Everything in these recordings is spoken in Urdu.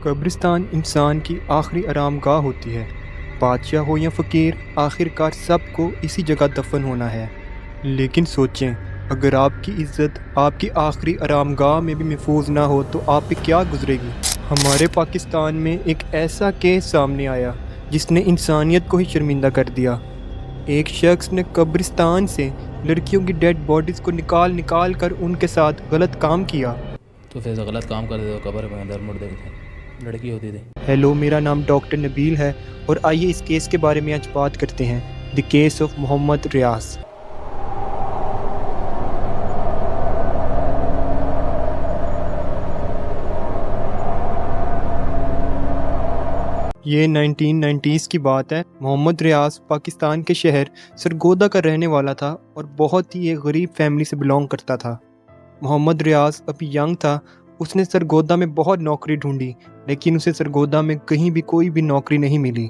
قبرستان انسان کی آخری آرام گاہ ہوتی ہے۔ بادشاہ ہو یا فقیر، آخر کار سب کو اسی جگہ دفن ہونا ہے۔ لیکن سوچیں، اگر آپ کی عزت آپ کی آخری آرام گاہ میں بھی محفوظ نہ ہو تو آپ پہ کیا گزرے گی؟ ہمارے پاکستان میں ایک ایسا کیس سامنے آیا جس نے انسانیت کو ہی شرمندہ کر دیا۔ ایک شخص نے قبرستان سے لڑکیوں کی ڈیڈ باڈیز کو نکال کر ان کے ساتھ غلط کام کیا۔ تو پھر غلط کام کرتے تو قبر میں اندر مردے لڑکی ہوتی تھی۔ ہیلو، میرا نام ڈاکٹر نبیل ہے اور آئیے اس کیس کے بارے میں آج بات کرتے ہیں، دی کیس آف محمد ریاض۔ یہ 1990s کی بات ہے۔ محمد ریاض پاکستان کے شہر سرگودا کا رہنے والا تھا اور بہت ہی ایک غریب فیملی سے بلونگ کرتا تھا۔ محمد ریاض ابھی ینگ تھا۔ اس نے سرگودا میں بہت نوکری ڈھونڈی لیکن اسے سرگودا میں کہیں بھی کوئی بھی نوکری نہیں ملی۔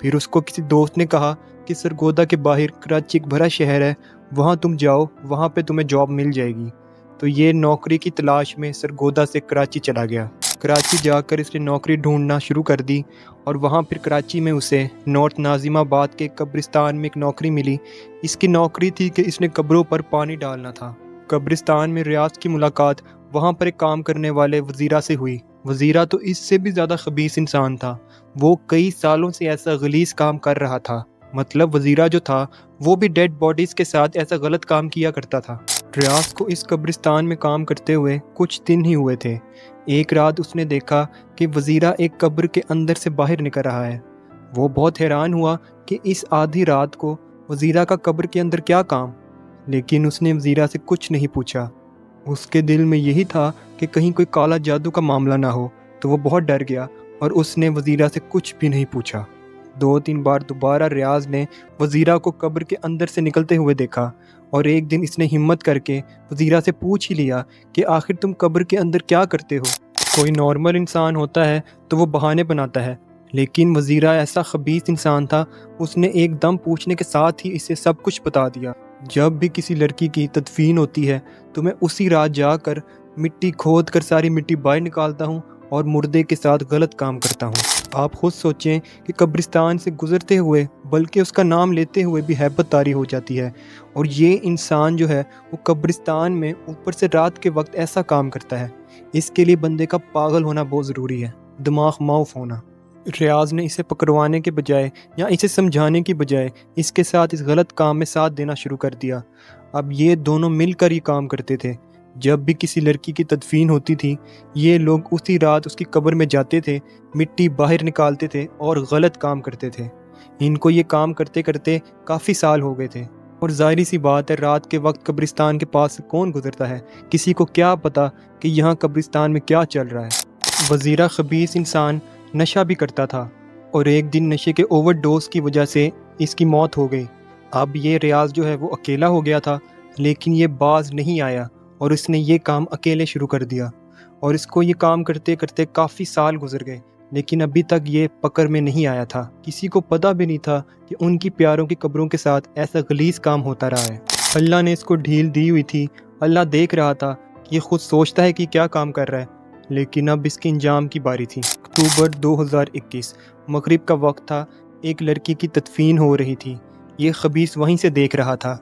پھر اس کو کسی دوست نے کہا کہ سرگودا کے باہر کراچی ایک بڑا شہر ہے، وہاں تم جاؤ، وہاں پہ تمہیں جاب مل جائے گی۔ تو یہ نوکری کی تلاش میں سرگودا سے کراچی چلا گیا۔ کراچی جا کر اس نے نوکری ڈھونڈنا شروع کر دی اور وہاں پھر کراچی میں اسے نارتھ ناظم آباد کے قبرستان میں ایک نوکری ملی۔ اس کی نوکری تھی کہ اس نے قبروں پر پانی ڈالنا تھا۔ قبرستان میں ریاض کی ملاقات وہاں پر ایک کام کرنے والے وزیرہ سے ہوئی۔ وزیرہ تو اس سے بھی زیادہ خبیث انسان تھا۔ وہ کئی سالوں سے ایسا غلیظ کام کر رہا تھا، مطلب وزیرہ جو تھا وہ بھی ڈیڈ باڈیز کے ساتھ ایسا غلط کام کیا کرتا تھا۔ ریاض کو اس قبرستان میں کام کرتے ہوئے کچھ دن ہی ہوئے تھے۔ ایک رات اس نے دیکھا کہ وزیرہ ایک قبر کے اندر سے باہر نکل رہا ہے۔ وہ بہت حیران ہوا کہ اس آدھی رات کو وزیرہ کا قبر کے اندر کیا کام، لیکن اس نے وزیرہ سے کچھ نہیں پوچھا۔ اس کے دل میں یہی تھا کہ کہیں کوئی کالا جادو کا معاملہ نہ ہو، تو وہ بہت ڈر گیا اور اس نے وزیرہ سے کچھ بھی نہیں پوچھا۔ 2-3 بار دوبارہ ریاض نے وزیرہ کو قبر کے اندر سے نکلتے ہوئے دیکھا اور ایک دن اس نے ہمت کر کے وزیرہ سے پوچھ ہی لیا کہ آخر تم قبر کے اندر کیا کرتے ہو؟ کوئی نارمل انسان ہوتا ہے تو وہ بہانے بناتا ہے، لیکن وزیرہ ایسا خبیث انسان تھا، اس نے ایک دم پوچھنے کے ساتھ ہی اسے سب کچھ بتا دیا۔ جب بھی کسی لڑکی کی تدفین ہوتی ہے تو میں اسی رات جا کر مٹی کھود کر ساری مٹی باہر نکالتا ہوں اور مردے کے ساتھ غلط کام کرتا ہوں۔ آپ خود سوچیں کہ قبرستان سے گزرتے ہوئے بلکہ اس کا نام لیتے ہوئے بھی ہیبت طاری ہو جاتی ہے، اور یہ انسان جو ہے وہ قبرستان میں اوپر سے رات کے وقت ایسا کام کرتا ہے۔ اس کے لیے بندے کا پاگل ہونا بہت ضروری ہے، دماغ معاف ہونا۔ ریاض نے اسے پکڑوانے کے بجائے یا اسے سمجھانے کی بجائے اس کے ساتھ اس غلط کام میں ساتھ دینا شروع کر دیا۔ اب یہ دونوں مل کر یہ کام کرتے تھے۔ جب بھی کسی لڑکی کی تدفین ہوتی تھی یہ لوگ اسی رات اس کی قبر میں جاتے تھے، مٹی باہر نکالتے تھے اور غلط کام کرتے تھے۔ ان کو یہ کام کرتے کرتے کافی سال ہو گئے تھے، اور ظاہری سی بات ہے رات کے وقت قبرستان کے پاس سے کون گزرتا ہے، کسی کو کیا پتا کہ یہاں قبرستان میں کیا چل رہا ہے۔ وزیرہ خبیث انسان نشہ بھی کرتا تھا اور ایک دن نشے کے اوور ڈوز کی وجہ سے اس کی موت ہو گئی۔ اب یہ ریاض جو ہے وہ اکیلا ہو گیا تھا، لیکن یہ باز نہیں آیا اور اس نے یہ کام اکیلے شروع کر دیا، اور اس کو یہ کام کرتے کرتے کافی سال گزر گئے، لیکن ابھی تک یہ پکڑ میں نہیں آیا تھا۔ کسی کو پتہ بھی نہیں تھا کہ ان کی پیاروں کی قبروں کے ساتھ ایسا غلیظ کام ہوتا رہا ہے۔ اللہ نے اس کو ڈھیل دی ہوئی تھی، اللہ دیکھ رہا تھا کہ یہ خود سوچتا ہے کہ کیا کام کر رہا ہے، لیکن اب اس کے انجام کی باری تھی۔ اکتوبر 2021 مغرب کا وقت تھا، ایک لڑکی کی تدفین ہو رہی تھی۔ یہ خبیث وہیں سے دیکھ رہا تھا۔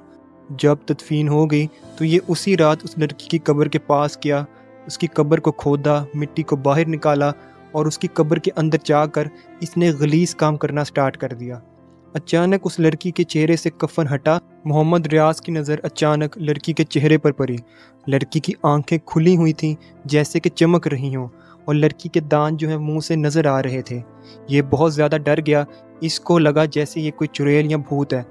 جب تدفین ہو گئی تو یہ اسی رات اس لڑکی کی قبر کے پاس گیا، اس کی قبر کو کھودا، مٹی کو باہر نکالا اور اس کی قبر کے اندر جا کر اس نے غلیظ کام کرنا سٹارٹ کر دیا۔ اچانک اس لڑکی کے چہرے سے کفن ہٹا۔ محمد ریاض کی نظر اچانک لڑکی کے چہرے پر پڑی۔ لڑکی کی آنکھیں کھلی ہوئی تھیں جیسے کہ چمک رہی ہوں، اور لڑکی کے دانت جو ہے منہ سے نظر آ رہے تھے۔ یہ بہت زیادہ ڈر گیا، اس کو لگا جیسے یہ کوئی چڑیل یا بھوت ہے۔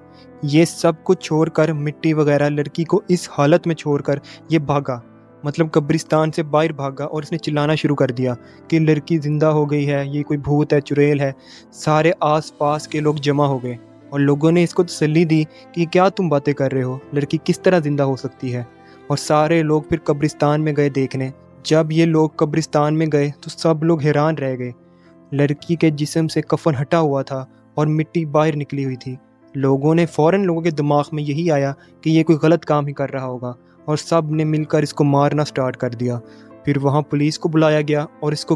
یہ سب کچھ چھوڑ کر، مٹی وغیرہ لڑکی کو اس حالت میں چھوڑ کر یہ بھاگا، مطلب قبرستان سے باہر بھاگا، اور اس نے چلانا شروع کر دیا کہ لڑکی زندہ ہو گئی ہے، یہ کوئی بھوت ہے، چڑیل ہے۔ سارے آس پاس کے لوگ جمع ہو گئے اور لوگوں نے اس کو تسلی دی کہ کیا تم باتیں کر رہے ہو، لڑکی کس طرح زندہ ہو سکتی ہے۔ اور سارے لوگ پھر قبرستان میں گئے دیکھنے۔ جب یہ لوگ قبرستان میں گئے تو سب لوگ حیران رہ گئے۔ لڑکی کے جسم سے کفن ہٹا ہوا تھا اور مٹی باہر نکلی ہوئی تھی۔ لوگوں کے دماغ میں یہی آیا کہ یہ کوئی غلط کام ہی کر رہا ہوگا، اور سب نے مل کر اس کو مارنا سٹارٹ کر دیا۔ پھر وہاں پولیس کو بلایا گیا اور اس کو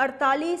48